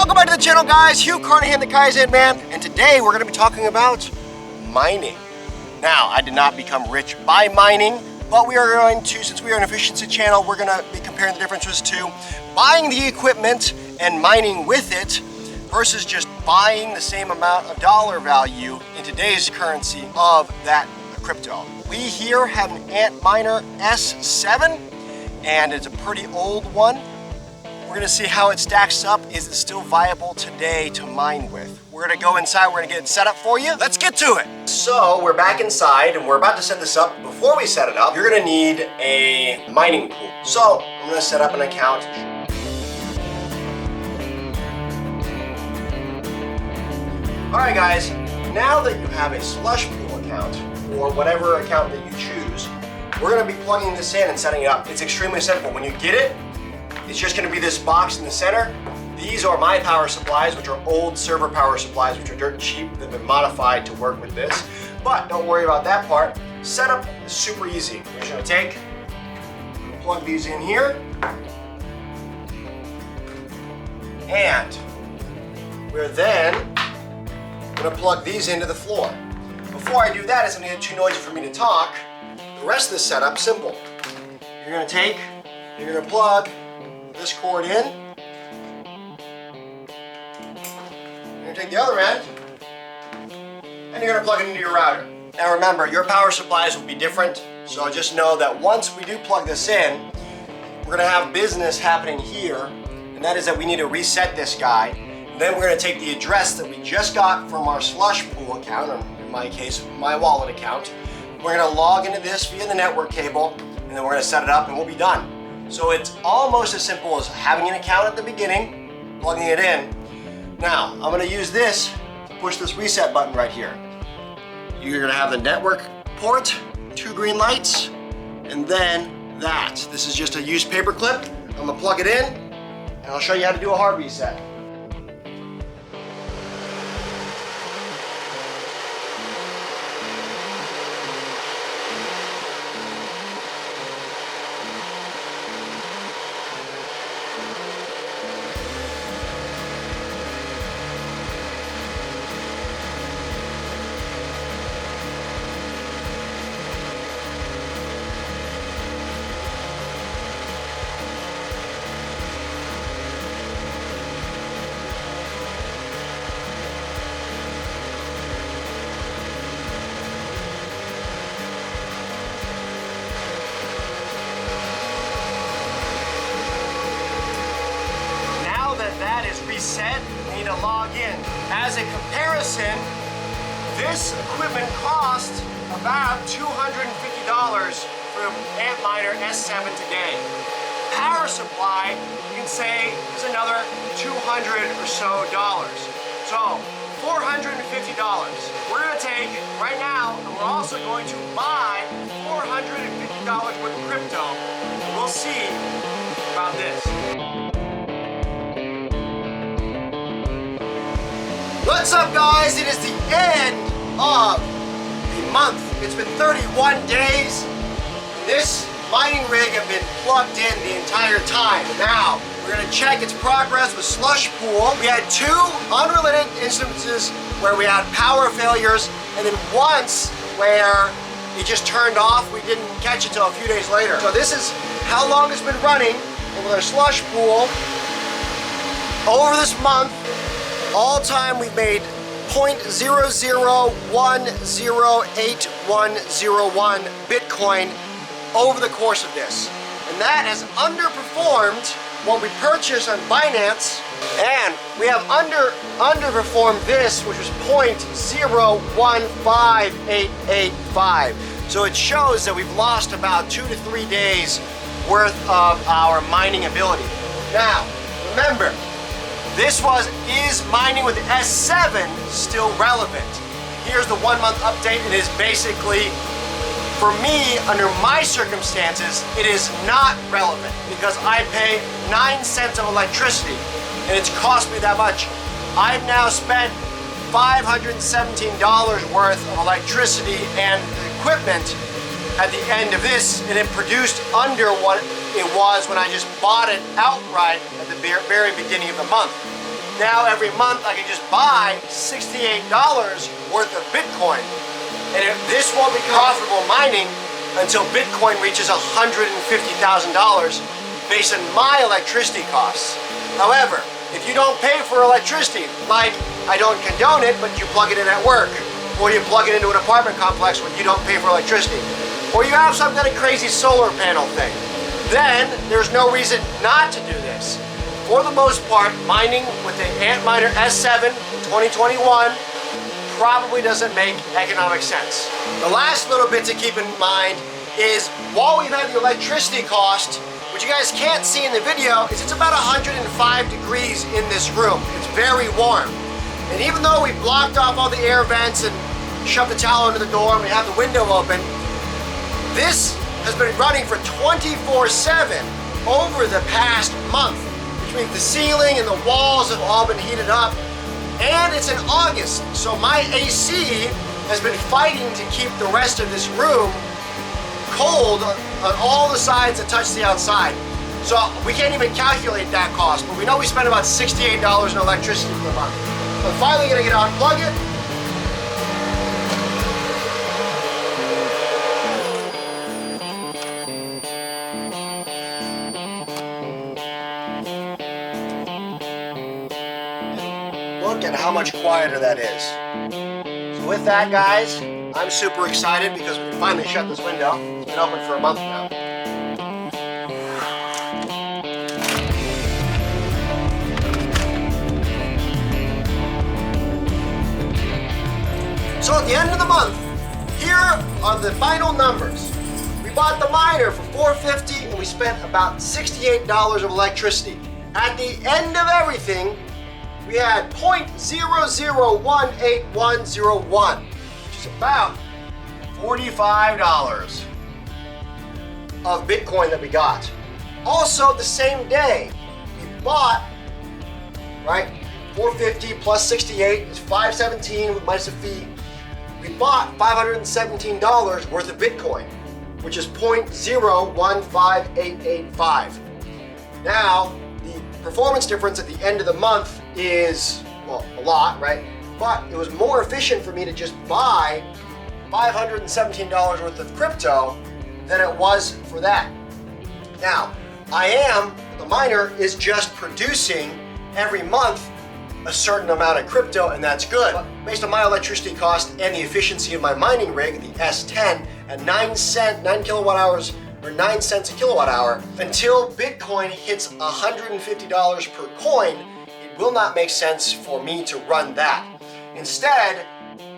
Welcome back to the channel, guys. Hugh, Carnahan, the Kaizen Man, and today we're going to be talking about mining. Now, I did not become rich by mining, but we are going to, since we are an efficiency channel, we're going to be comparing the differences to buying the equipment and mining with it versus just buying the same amount of dollar value in today's currency of that crypto. We here have an Antminer S7, and it's a pretty old one. We're gonna see how it stacks up. Is it still viable today to mine with? We're gonna go inside, we're gonna get it set up for you. Let's get to it. So we're back inside and we're about to set this up. Before we set it up, you're gonna need a mining pool. So I'm gonna set up an account. All right, guys, now that you have a slush pool account or whatever account that you choose, we're gonna be plugging this in and setting it up. It's extremely simple. When you get it, it's just going to be this box in the center. These are my power supplies, which are old server power supplies, which are dirt cheap. They've been modified to work with this. But don't worry about that part. Setup is super easy. We're just going to plug these in here. And we're then going to plug these into the floor. Before I do that, it's going to get too noisy for me to talk. The rest of the setup, simple. You're going to plug this cord in. You're going to take the other end and you're going to plug it into your router. Now remember, your power supplies will be different, so just know that once we do plug this in, we're going to have business happening here, and that is that we need to reset this guy. And then we're going to take the address that we just got from our slush pool account, or in my case, my wallet account. We're going to log into this via the network cable, and then we're going to set it up and we'll be done. So it's almost as simple as having an account at the beginning, plugging it in. Now, I'm going to use this to push this reset button right here. You're going to have the network port, 2 green lights, and then that. This is just a used paper clip. I'm going to plug it in, and I'll show you how to do a hard reset. That is reset, we need to log in. As a comparison, this equipment cost about $250 for an Antminer S7 today. Power supply, you can say, is another $200 or so. So, $450. We're going to take right now, and we're also going to buy $450 worth of crypto. And we'll see about this. What's up, guys? It is the end of the month. It's been 31 days. This mining rig has been plugged in the entire time. Now, we're going to check its progress with Slush Pool. We had 2 unrelated instances where we had power failures, and then once where it just turned off. We didn't catch it until a few days later. So this is how long it's been running with our Slush Pool. Over this month, all time we've made 0.00108101 Bitcoin over the course of this. And that has underperformed what we purchased on Binance, and we have underperformed this, which was 0.015885. So it shows that we've lost about 2 to 3 days worth of our mining ability. Now, remember, is mining with S7 still relevant? Here's the 1 month update. It is basically, for me, under my circumstances, it is not relevant because I pay 9 cents of electricity and it's cost me that much. I've now spent $517 worth of electricity and equipment at the end of this, and it produced under what it was when I just bought it outright at the very beginning of the month. Now every month I can just buy $68 worth of Bitcoin. And this won't be profitable mining until Bitcoin reaches $150,000 based on my electricity costs. However, if you don't pay for electricity, like I don't condone it, but you plug it in at work, or you plug it into an apartment complex where you don't pay for electricity, or you have some kind of crazy solar panel thing, then there's no reason not to do this. For the most part, mining with the Antminer S7 in 2021 probably doesn't make economic sense. The last little bit to keep in mind is while we've had the electricity cost, what you guys can't see in the video is it's about 105 degrees in this room. It's very warm. And even though we blocked off all the air vents and shoved the towel under the door and we have the window open, this has been running for 24/7 over the past month. Which means the ceiling and the walls have all been heated up. And it's in August, so my AC has been fighting to keep the rest of this room cold on all the sides that touch the outside. So we can't even calculate that cost, but we know we spent about $68 in electricity per month. I'm finally gonna get to unplug it. Look at how much quieter that is. So with that, guys, I'm super excited because we can finally shut this window. It's been open for a month now. So at the end of the month, here are the final numbers. We bought the miner for $450 and we spent about $68 of electricity. At the end of everything, we had 0.00180101, which is about $45 of Bitcoin that we got. Also, the same day, we bought, right, 450 plus 68 is 517 with minus a fee. We bought $517 worth of Bitcoin, which is 0.015885. Now, the performance difference at the end of the month is, well, a lot, right? But it was more efficient for me to just buy $517 worth of crypto than it was for that. Now, the miner is just producing every month a certain amount of crypto, and that's good. But based on my electricity cost and the efficiency of my mining rig, the S10, at 9 kilowatt hours, or 9 cents a kilowatt hour, until Bitcoin hits $150 per coin, it will not make sense for me to run that. Instead,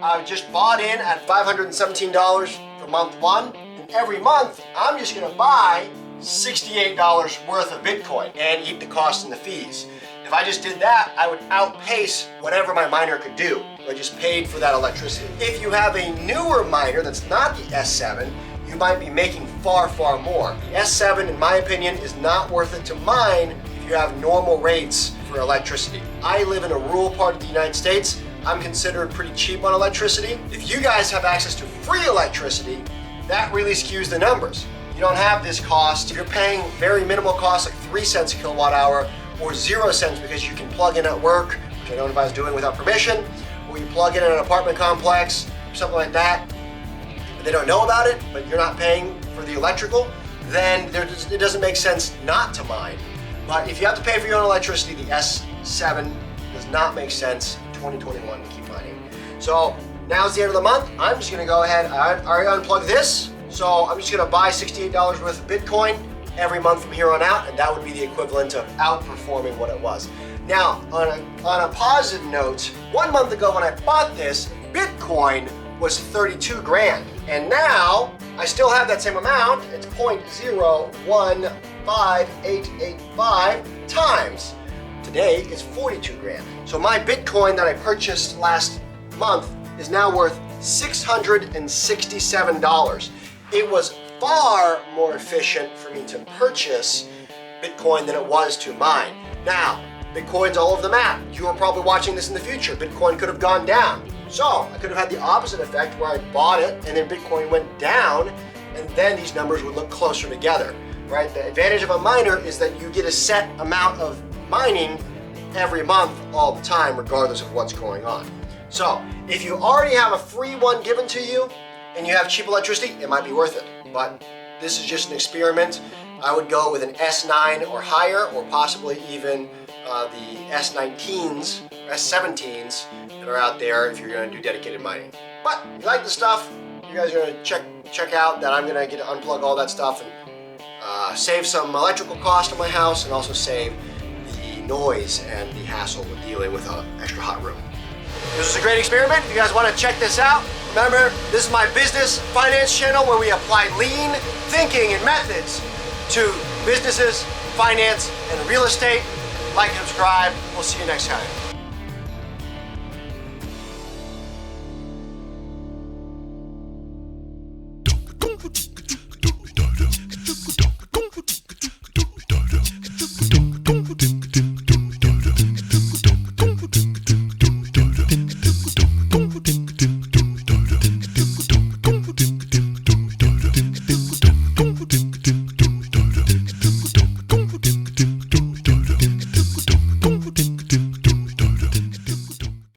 I just bought in at $517 for month one, and every month I'm just gonna buy $68 worth of Bitcoin and eat the cost and the fees. If I just did that, I would outpace whatever my miner could do. I just paid for that electricity. If you have a newer miner that's not the S7, you might be making far, far more. The S7, in my opinion, is not worth it to mine if you have normal rates for electricity. I live in a rural part of the United States. I'm considered pretty cheap on electricity. If you guys have access to free electricity, that really skews the numbers. You don't have this cost. You're paying very minimal costs like 3 cents a kilowatt hour or 0 cents because you can plug in at work, which I don't advise doing without permission, or you plug in an apartment complex or something like that. They don't know about it, but you're not paying for the electrical, then it doesn't make sense not to mine. But if you have to pay for your own electricity, the S7 does not make sense in 2021 to keep mining. So now's the end of the month. I'm just gonna go ahead, I already unplugged this, so I'm just gonna buy $68 worth of Bitcoin every month from here on out, and that would be the equivalent of outperforming what it was. Now, on a positive note, 1 month ago when I bought this, Bitcoin was 32 grand. And now, I still have that same amount. It's 0.015885 times. Today is 42 grand. So my Bitcoin that I purchased last month is now worth $667. It was far more efficient for me to purchase Bitcoin than it was to mine. Now, Bitcoin's all over the map. You are probably watching this in the future. Bitcoin could have gone down. So I could have had the opposite effect where I bought it and then Bitcoin went down, and then these numbers would look closer together, right? The advantage of a miner is that you get a set amount of mining every month, all the time, regardless of what's going on. So if you already have a free one given to you and you have cheap electricity, it might be worth it. But this is just an experiment. I would go with an S9 or higher, or possibly even the S19s, S17s that are out there if you're going to do dedicated mining. But if you like the stuff, you guys are going to check out that I'm going to get to unplug all that stuff and save some electrical cost in my house, and also save the noise and the hassle with dealing with an extra hot room. This was a great experiment. If you guys want to check this out, remember, this is my business finance channel where we apply lean thinking and methods to businesses, finance, and real estate. Like and subscribe. We'll see you next time.